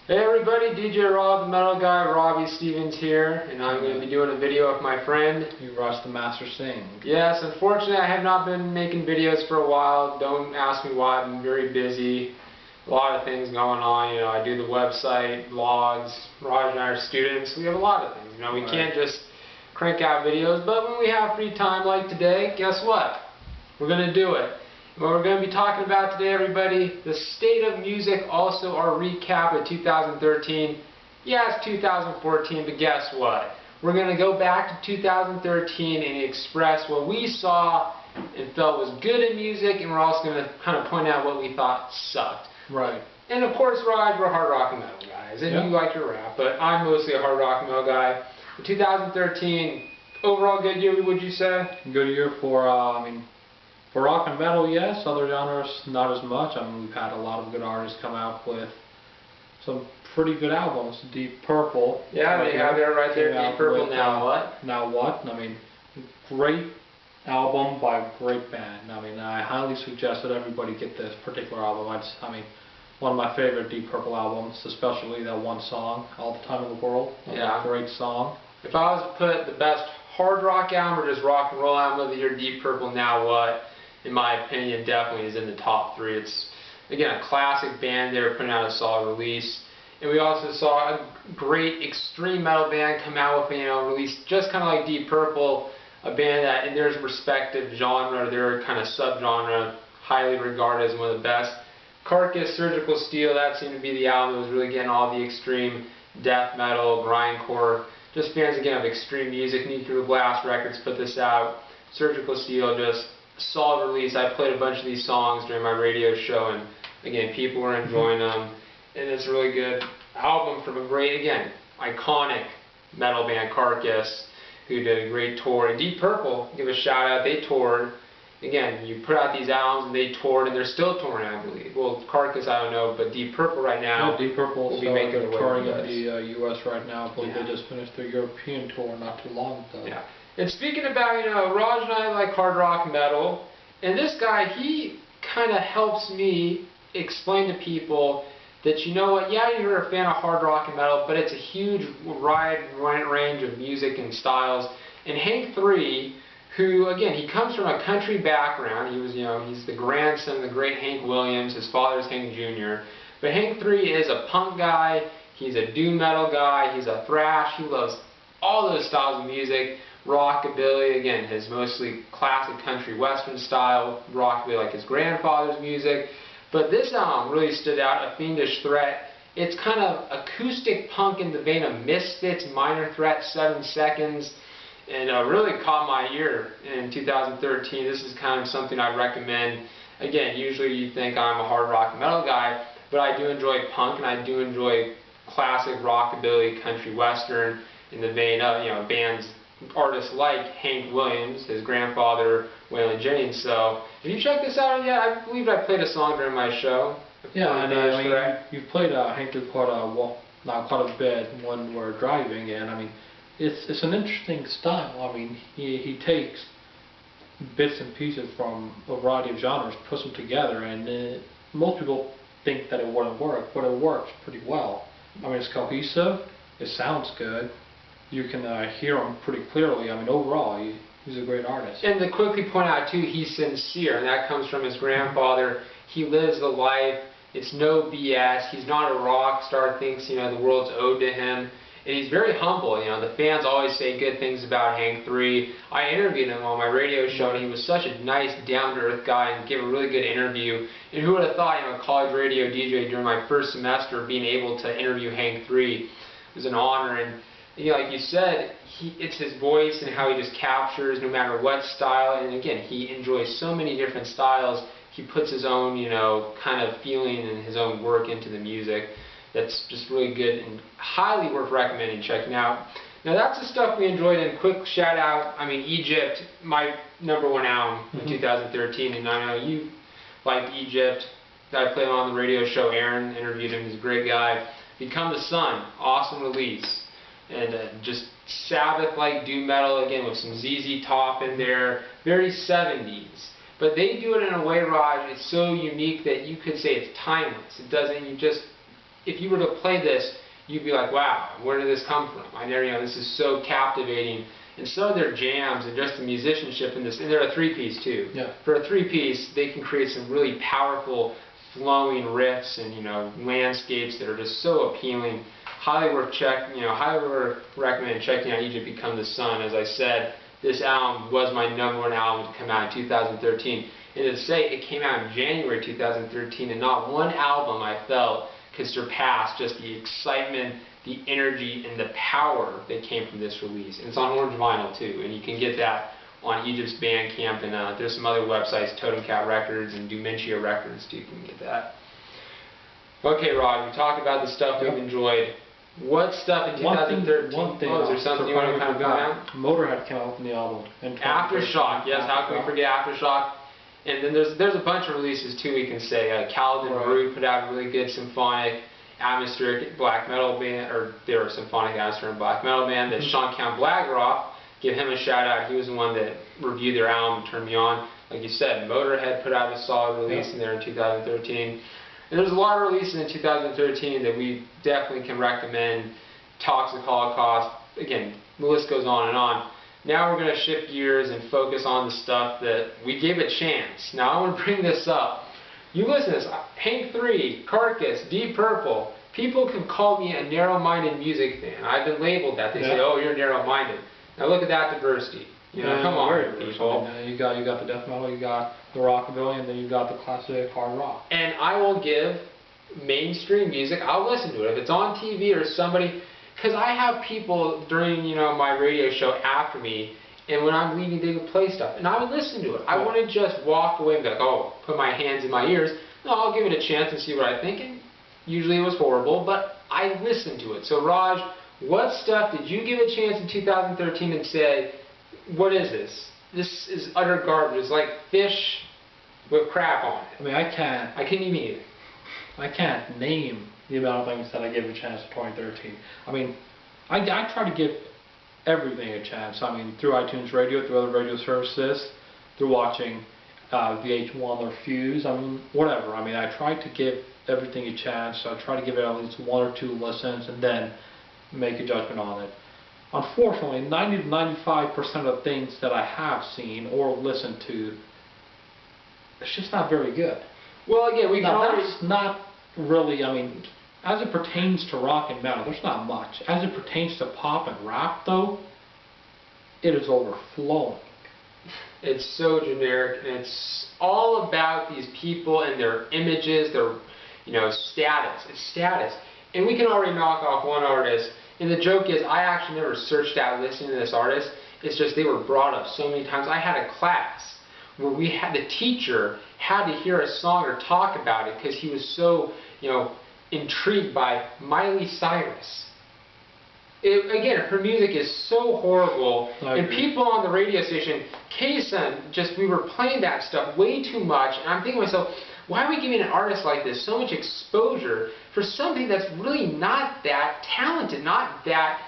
Hey everybody, DJ Rob, the metal guy, Robby Stevens here, and I'm going to be doing a video with my friend Yuvraj the Master Singh. Yes, unfortunately I have not been making videos for a while. Don't ask me why, I'm very busy. A lot of things going on, I do the website, blogs, Raj and I are students, we have a lot of things, we can't just crank out videos, but when we have free time like today, guess what? We're going to do it. What we're going to be talking about today, everybody, the state of music, also our recap of 2013. Yeah, it's 2014, but guess what? We're going to go back to 2013 and express what we saw and felt was good in music, and we're also going to kind of point out what we thought sucked. Right. And of course, Raj, we're hard rock and metal guys, and you like your rap, but I'm mostly a hard rock and metal guy. 2013, overall good year, would you say? Good year for, for rock and metal, yes. Other genres, not as much. We've had a lot of good artists come out with some pretty good albums. Deep Purple. Yeah, they have it right there. Deep Purple, Now What? Now What? Great album by a great band. I highly suggest that everybody get this particular album. One of my favorite Deep Purple albums, especially that one song, All the Time in the World. Yeah. Great song. If I was to put the best hard rock album or just rock and roll album of the year, Deep Purple, Now What, in my opinion, definitely is in the top 3. It's, again, a classic band. They were putting out a solid release. And we also saw a great extreme metal band come out with, release just kind of like Deep Purple, a band that in their respective genre, their kind of subgenre, highly regarded as one of the best. Carcass, Surgical Steel, that seemed to be the album that was really getting all the extreme death metal, grindcore. Just fans, again, of extreme music. Nuclear Blast Records put this out. Surgical Steel, just solid release. I played a bunch of these songs during my radio show, and again, people were enjoying them. And it's a really good album from a great, again, iconic metal band, Carcass, who did a great tour. And Deep Purple, give a shout out, they toured. Again, you put out these albums and they toured, and they're still touring, I believe. Well, Carcass, I don't know, but Deep Purple right now. Deep Purple will be making they're touring in the U.S. right now. I believe they just finished their European tour not too long ago. Yeah. And speaking about, Raj and I like hard rock metal, and this guy, he kind of helps me explain to people that, what, yeah, you're a fan of hard rock and metal, but it's a huge wide range of music and styles. And Hank 3, who, again, he comes from a country background. He was, he's the grandson of the great Hank Williams. His father's Hank Jr. But Hank 3 is a punk guy. He's a doom metal guy. He's a thrash. He loves all those styles of music. Rockabilly, again, his mostly classic country western style. Rockabilly like his grandfather's music. But this album really stood out, A Fiendish Threat. It's kind of acoustic punk in the vein of Misfits, Minor Threat, 7 Seconds. And really caught my ear in 2013. This is kind of something I recommend. Again, usually you think I'm a hard rock and metal guy, but I do enjoy punk, and I do enjoy classic rockabilly, country western in the vein of, bands, artists like Hank Williams, his grandfather, Waylon Jennings. So, have you checked this out yet? I believe I played a song during my show. Yeah, you've played Hank quite a bit when we're driving, and it's an interesting style. He takes bits and pieces from a variety of genres, puts them together, and most people think that it wouldn't work, but it works pretty well. It's cohesive, it sounds good, you can hear him pretty clearly. Overall, he's a great artist. And to quickly point out too, he's sincere, and that comes from his grandfather. He lives the life, it's no BS, he's not a rock star, thinks the world's owed to him. And he's very humble. The fans always say good things about Hank 3. I interviewed him on my radio show, and he was such a nice, down-to-earth guy and gave a really good interview. And who would have thought, a college radio DJ during my first semester, being able to interview Hank 3 was an honor. And like you said, it's his voice and how he just captures no matter what style. And again, he enjoys so many different styles. He puts his own, kind of feeling and his own work into the music. That's just really good and highly worth recommending checking out. Now that's the stuff we enjoyed, and quick shout out, Egypt, my #1 album in 2013, and I know you like Egypt. I played him on the radio show, Aaron interviewed him, he's a great guy. Become the Sun, awesome release. And just Sabbath-like doom metal, again with some ZZ Top in there, very 70s. But they do it in a way, Raj, it's so unique that you could say it's timeless. It doesn't, if you were to play this, you'd be like, wow, where did this come from? I never, this is so captivating. And so their jams and just the musicianship in this, and they're a three-piece too. Yeah. For a three-piece, they can create some really powerful, flowing riffs and landscapes that are just so appealing. Highly recommend checking out Egypt Become the Sun. As I said, this album was my #1 album to come out in 2013. And to say it came out in January 2013, and not one album I felt could surpass just the excitement, the energy, and the power that came from this release. And it's on orange vinyl too, and you can get that on Egypt's Bandcamp, and there's some other websites, Totem Cat Records and Dementia Records too, you can get that. Okay, Rod, we talked about the stuff we've enjoyed. What stuff in 2013? One thing is there something you want to kind of point out? Motorhead came out from the album. Aftershock, yes, how can we forget Aftershock? And then there's a bunch of releases too we can say. Caledon Root put out a really good symphonic atmospheric black metal band, or they were a symphonic atmospheric black metal band that Sean Count Blagroff, give him a shout out. He was the one that reviewed their album, Turn Me On. Like you said, Motorhead put out a solid release in there in 2013. And there's a lot of releases in 2013 that we definitely can recommend. Toxic Holocaust, again, the list goes on and on. Now we're going to shift gears and focus on the stuff that we gave a chance. Now I want to bring this up. You listen to this, Hank 3, Carcass, Deep Purple. People can call me a narrow-minded music fan. I've been labeled that. They say, oh, you're narrow-minded. Now look at that diversity. Come on, people. You got the death metal, you got the rockabilly, and then you got the classic hard rock. And I will give mainstream music, I'll listen to it. If it's on TV or somebody, because I have people during my radio show after me, and when I'm leaving they would play stuff, and I would listen to it. I wouldn't just walk away and be like, oh, put my hands in my ears. No, I'll give it a chance and see what I think, and usually it was horrible, but I listened to it. So Raj, what stuff did you give a chance in 2013 and say, what is this? This is utter garbage. It's like fish with crap on it. I mean, I can't even eat it. I can't name the amount of things that I gave a chance in 2013. I mean, I try to give everything a chance. I mean, through iTunes Radio, through other radio services, through watching VH1 or Fuse, I mean, whatever. I mean, I try to give everything a chance. I try to give it at least 1 or 2 listens and then make a judgment on it. Unfortunately, 90 to 95% of the things that I have seen or listened to, it's just not very good. Well, again, we can always... That's not really, I mean, as it pertains to rock and metal, there's not much. As it pertains to pop and rap, though, it is overflowing. It's so generic, and it's all about these people and their images, their, status. It's status. And we can already knock off one artist. And the joke is, I actually never searched out listening to this artist. It's just they were brought up so many times. I had a class where the teacher had to hear a song or talk about it because he was so, intrigued by Miley Cyrus. Again, her music is so horrible, and people on the radio station, KSUN, we were playing that stuff way too much, and I'm thinking to myself, why are we giving an artist like this so much exposure for something that's really not that talented, not that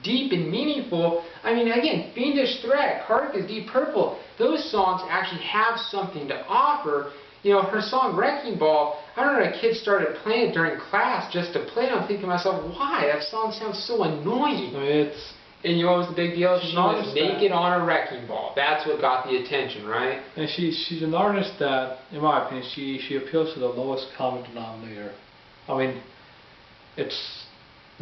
deep and meaningful? I mean, again, Fiendish Threat, Carcass, Deep Purple, those songs actually have something to offer. Her song Wrecking Ball, I remember a kid started playing it during class just to play it. I'm thinking to myself, why? That song sounds so annoying. And what was the big deal? She was naked on a wrecking ball. That's what got the attention, right? And she's an artist that, in my opinion, she appeals to the lowest common denominator. I mean,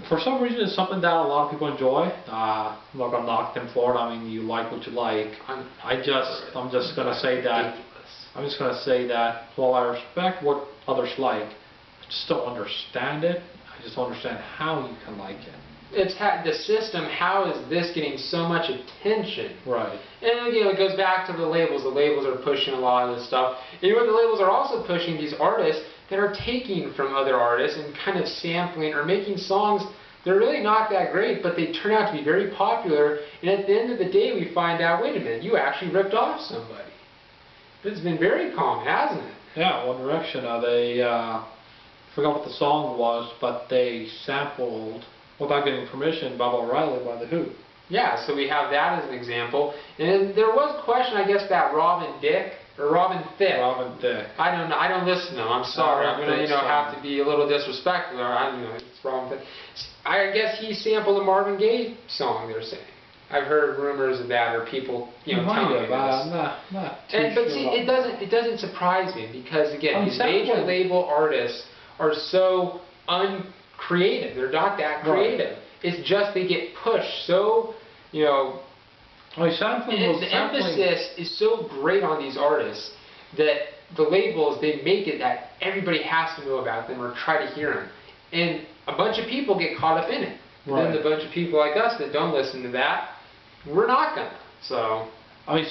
for some reason, it's something that a lot of people enjoy. I'm not gonna knock them for it. I mean, you like what you like. I'm just gonna say that. I'm just gonna say that while I respect what others like, I just don't understand it. I just don't understand how you can like it. It's the system. How is this getting so much attention? Right. And it goes back to the labels. The labels are pushing a lot of this stuff. And the labels are also pushing these artists that are taking from other artists and kind of sampling or making songs that are really not that great, but they turn out to be very popular. And at the end of the day, we find out, wait a minute, you actually ripped off somebody. It's been very common, hasn't it? Yeah, One Direction. They forgot what the song was, but they sampled, without getting permission, Bob O'Reilly by The Who. Yeah, so we have that as an example. And there was a question, I guess, that Rob and Dick, or Robin Thicke. Robin Thicke. I don't know. I don't listen to them. I'm sorry. I'm gonna have to be a little disrespectful. It's Robin Thicke. I guess he sampled a Marvin Gaye song. They're saying. I've heard rumors of that, or people, telling me this. Not too But see, it doesn't surprise me because again, these major label artists are so uncreative. They're not that creative. Right. It's just they get pushed so, the emphasis is so great on these artists that the labels, they make it that everybody has to know about them or try to hear them, and a bunch of people get caught up in it. Right. Then the bunch of people like us that don't listen to that, we're not gonna. So.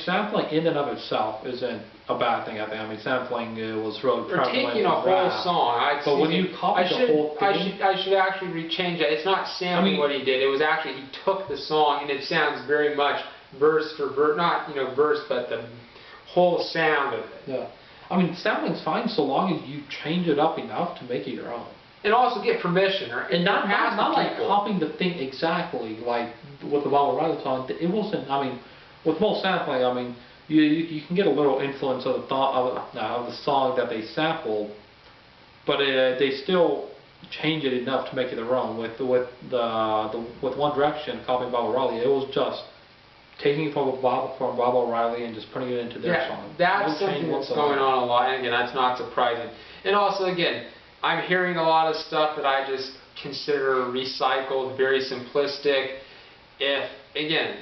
Sampling in and of itself isn't a bad thing. I think. Sampling was really prevalent. Or taking a whole song. But when you copy the whole thing, I should actually rechange that. It's not sampling what he did. It was actually he took the song and it sounds very much verse for verse, not verse, but the whole sound of it. Yeah. Sampling's fine so long as you change it up enough to make it your own. And also get permission, and not like copying the thing exactly like with the Bob O'Reilly song. It wasn't. With most sampling, you can get a little influence of the song that they sampled, but they still change it enough to make it their own. With One Direction copying Bob O'Reilly, it was just taking it from Bob O'Reilly and just putting it into their song. That's something that's going on a lot, and again, that's not surprising. And also, again, I'm hearing a lot of stuff that I just consider recycled, very simplistic. Again,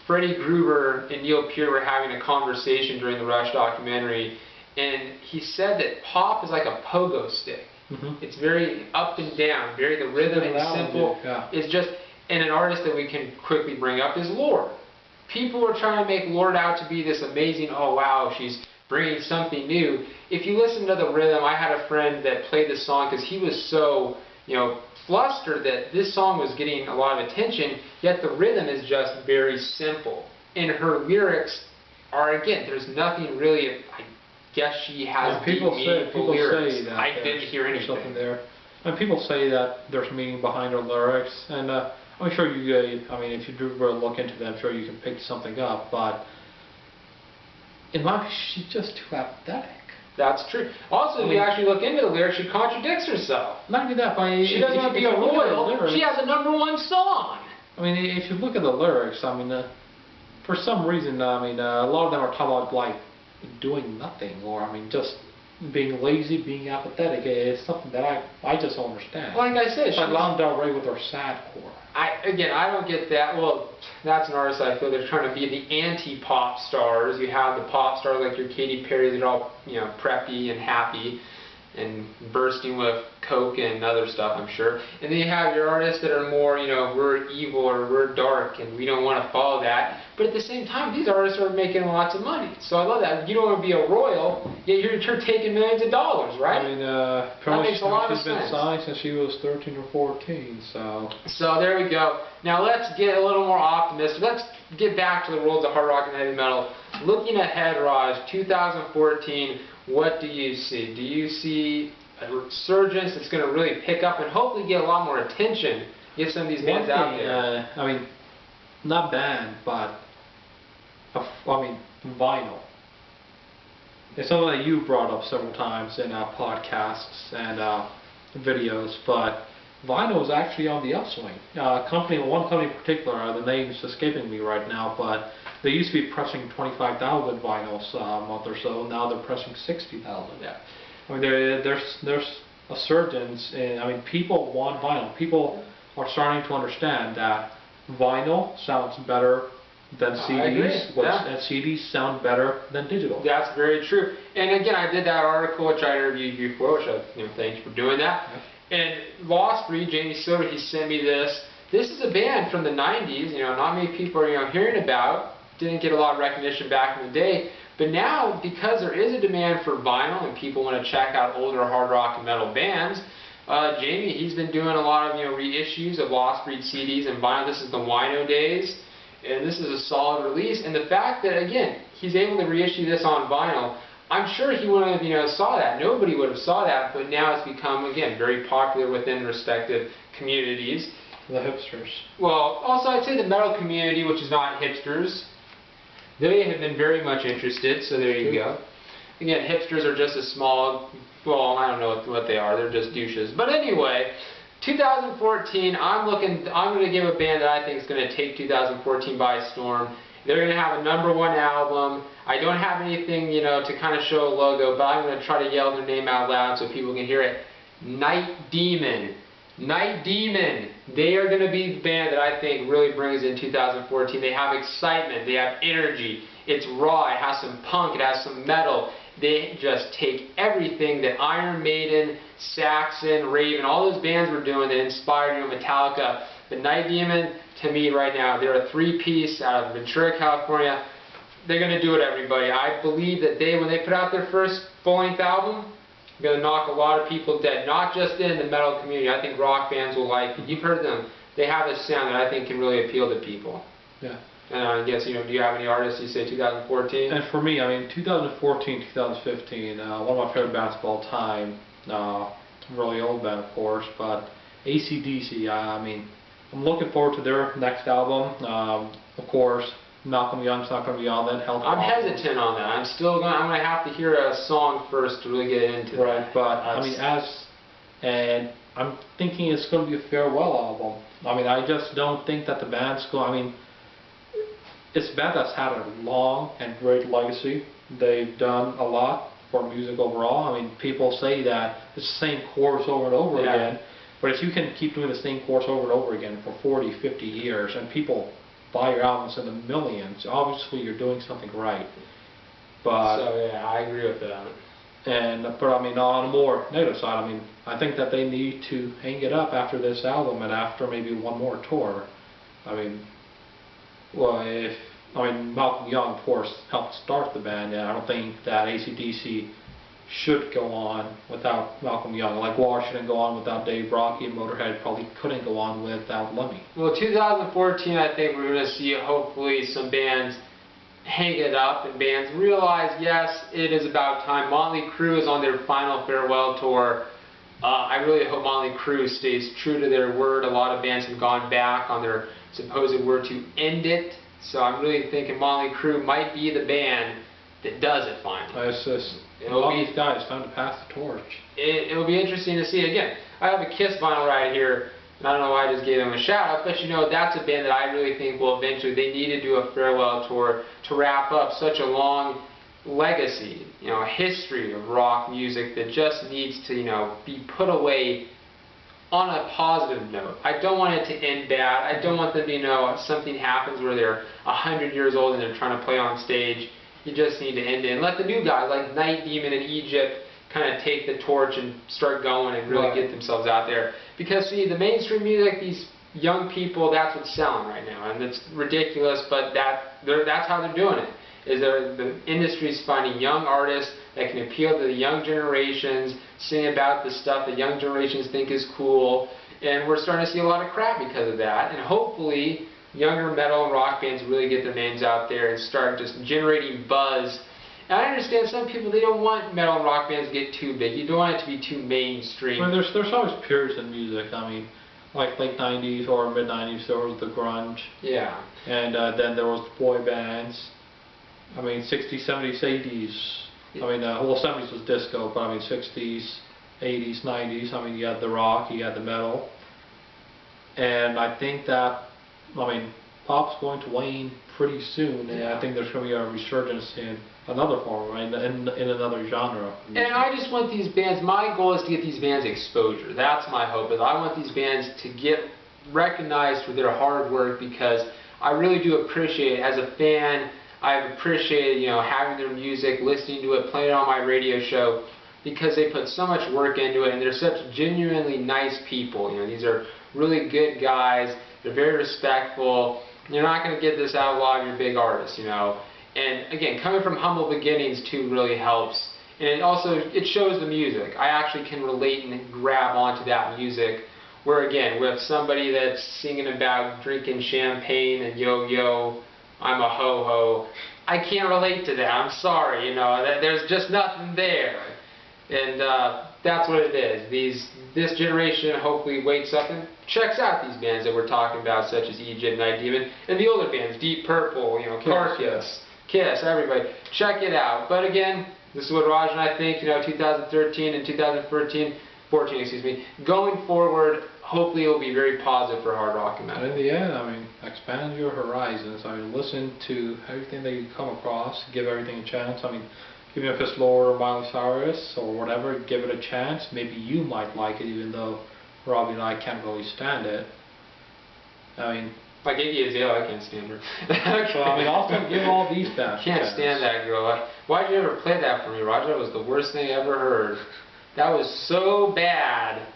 Freddie Gruber and Neil Peart were having a conversation during the Rush documentary, and he said that pop is like a pogo stick. Mm-hmm. It's very up and down, the rhythm and simple. Yeah. It's just, and an artist that we can quickly bring up is Lorde. People are trying to make Lorde out to be this amazing, oh wow, she's bringing something new. If you listen to the rhythm, I had a friend that played this song because he was so, flustered that this song was getting a lot of attention, yet the rhythm is just very simple. And her lyrics are, again, there's nothing really, I guess she has deep, meaningful lyrics. Say that I didn't hear anything. Something there. And people say that there's meaning behind her lyrics, and I'm sure you, if you do look into that, I'm sure you can pick something up, but in my opinion, she's just too apathetic. That's true. Also, if you actually look into the lyrics, she contradicts herself. Not only that, but she doesn't want to be a royal. She has a #1 song. If you look at the lyrics, for some reason, a lot of them are talking about like doing nothing, or just being lazy, being apathetic. It's something that I just don't understand. Like I said, it's like Lana Del Rey with her sadcore. I don't get that. Well, that's an artist I feel they're trying to be the anti-pop stars. You have the pop stars like your Katy Perry that are all preppy and happy and bursting with coke and other stuff, I'm sure. And then you have your artists that are more, we're evil or we're dark and we don't want to follow that. But at the same time, these artists are making lots of money. So I love that. You don't want to be a royal, yet you're taking millions of dollars, right? That makes a lot of sense. She's been signed since she was 13 or 14, so. So there we go. Now let's get a little more optimistic. Let's get back to the worlds of hard rock and heavy metal. Looking ahead, Raj, 2014, what do you see? Do you see a resurgence that's going to really pick up and hopefully get a lot more attention, get some of these bands out there? Not band, but vinyl. It's something that you brought up several times in podcasts and videos, but vinyl is actually on the upswing. One company in particular, the name's escaping me right now, but they used to be pressing 25,000 vinyls a month or so. Now they're pressing 60,000. Yeah. There's a surgence in. People want vinyl. People are starting to understand that vinyl sounds better than CDs, and CDs sound better than digital. That's very true. And again, I did that article which I interviewed you for, which thank you for doing that. Yeah. And Lost Breed, Jamie Silver, he sent me this. This is a band from the 90s. Not many people are hearing about. Didn't get a lot of recognition back in the day, but now because there is a demand for vinyl and people want to check out older hard rock and metal bands, Jamie, he's been doing a lot of reissues of Lost Breed CDs and vinyl. This is the Wino days, and this is a solid release. And the fact that again he's able to reissue this on vinyl, I'm sure he wouldn't have saw that. Nobody would have saw that, but now it's become again very popular within respective communities. The hipsters. Well, also I'd say the metal community, which is not hipsters. They have been very much interested, so there you go. again, hipsters are just as small. Well, I don't know what they are. They're just douches. But anyway, 2014. I'm going to give a band that I think is going to take 2014 by storm. They're going to have a #1 album. I don't have anything, to kind of show a logo, but I'm going to try to yell their name out loud so people can hear it. Night Demon. Night Demon. They are going to be the band that I think really brings in 2014. They have excitement. They have energy. It's raw. It has some punk. It has some metal. They just take everything that Iron Maiden, Saxon, Raven, all those bands were doing that inspired Metallica. But Night Demon, to me right now, they're a 3-piece out of Ventura, California. They're going to do it, everybody. I believe that when they put out their first full-length album, they're going to knock a lot of people dead. Not just in the metal community. I think rock fans will like it. You've heard them. They have a sound that I think can really appeal to people. Yeah. And I guess, do you have any artists you say 2014? And for me, 2014, 2015, one of my favorite bands of all time, really old band, of course, but AC/DC, I'm looking forward to their next album. Of course, Malcolm Young's not going to be on that. I'm hesitant on that. I'm going to have to hear a song first to really get into that. Right, but, and I'm thinking it's going to be a farewell album. I just don't think that the band's going, it's a band that's had a long and great legacy. They've done a lot for music overall. People say that it's the same chorus over and over again, but if you can keep doing the same chorus over and over again for 40, 50 years, and people buy your albums in the millions, obviously you're doing something right. But so yeah, I agree with that. But on a more negative side, I think that they need to hang it up after this album and after maybe one more tour. Malcolm Young, of course, helped start the band, and I don't think that AC/DC should go on without Malcolm Young. Like War shouldn't go on without Dave Brocky, and Motorhead probably couldn't go on without Lemmy. Well, 2014, I think we're going to see hopefully some bands hang it up and bands realize, yes, it is about time. Motley Crue is on their final farewell tour. I really hope Motley Crue stays true to their word. A lot of bands have gone back on their supposed word to end it. So I'm really thinking Motley Crue might be the band that does it finally. A lot of these guys time to pass the torch. It'll be interesting to see. Again, I have a Kiss vinyl right here, and I don't know why I just gave them a shout out, but that's a band that I really think will eventually, they need to do a farewell tour to wrap up such a long legacy, a history of rock music that just needs to, be put away on a positive note. I don't want it to end bad. I don't want them to, something happens where they're 100 years old and they're trying to play on stage. You just need to end it and let the new guys like Night Demon and Egypt kind of take the torch and start going and really get themselves out there. Because see, the mainstream music, these young people, that's what's selling right now, and it's ridiculous, but that's how they're doing it. The industry's finding young artists that can appeal to the young generations, sing about the stuff that young generations think is cool, and we're starting to see a lot of crap because of that. And hopefully, younger metal and rock bands really get their names out there and start just generating buzz. And I understand some people, they don't want metal and rock bands to get too big. You don't want it to be too mainstream. There's always periods in music. Like late 90s or mid 90s, there was the grunge. Yeah. And then there was the boy bands. 60s, 70s, 80s. Well, 70s was disco, but 60s, 80s, 90s. You had the rock, you had the metal. And I think that, pop's going to wane pretty soon, and I think there's going to be a resurgence in another form, in another genre. And I just want these bands, my goal is to get these bands exposure. That's my hope, is I want these bands to get recognized for their hard work, because I really do appreciate it. As a fan, I've appreciated, having their music, listening to it, playing it on my radio show, because they put so much work into it, and they're such genuinely nice people. These are really good guys. They're very respectful. You're not going to get this out of a lot of your big artists, And again, coming from humble beginnings too really helps. And it shows the music. I actually can relate and grab onto that music. Where again, with somebody that's singing about drinking champagne and yo-yo, I'm a ho-ho, I can't relate to that. I'm sorry, there's just nothing there. And that's what it is. This generation hopefully wakes up and checks out these bands that we're talking about, such as Egypt, Night Demon, and the older bands, Deep Purple, Carcass, Kiss, everybody. Check it out. But again, This is what Raj and I think, 2013 and 14, excuse me. Going forward, hopefully it will be very positive for hard rock and metal. And in the end, expand your horizons. Listen to everything that you come across. Give everything a chance. Even if it's Lord or Miley Cyrus or whatever, give it a chance. Maybe you might like it, even though Robby and I can't really stand it. Like Iggy Azalea, I can't stand her. So also give all these bands. Can't stand that girl. Why'd you ever play that for me, Roger? That was the worst thing I ever heard. That was so bad.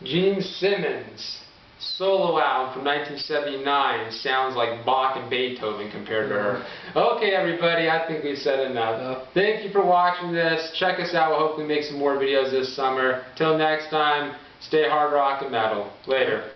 Gene Simmons, solo album from 1979, sounds like Bach and Beethoven compared to her. Okay, everybody, I think we've said enough. Thank you for watching this. Check us out. We'll hopefully make some more videos this summer. Till next time, stay hard rock and metal. Later.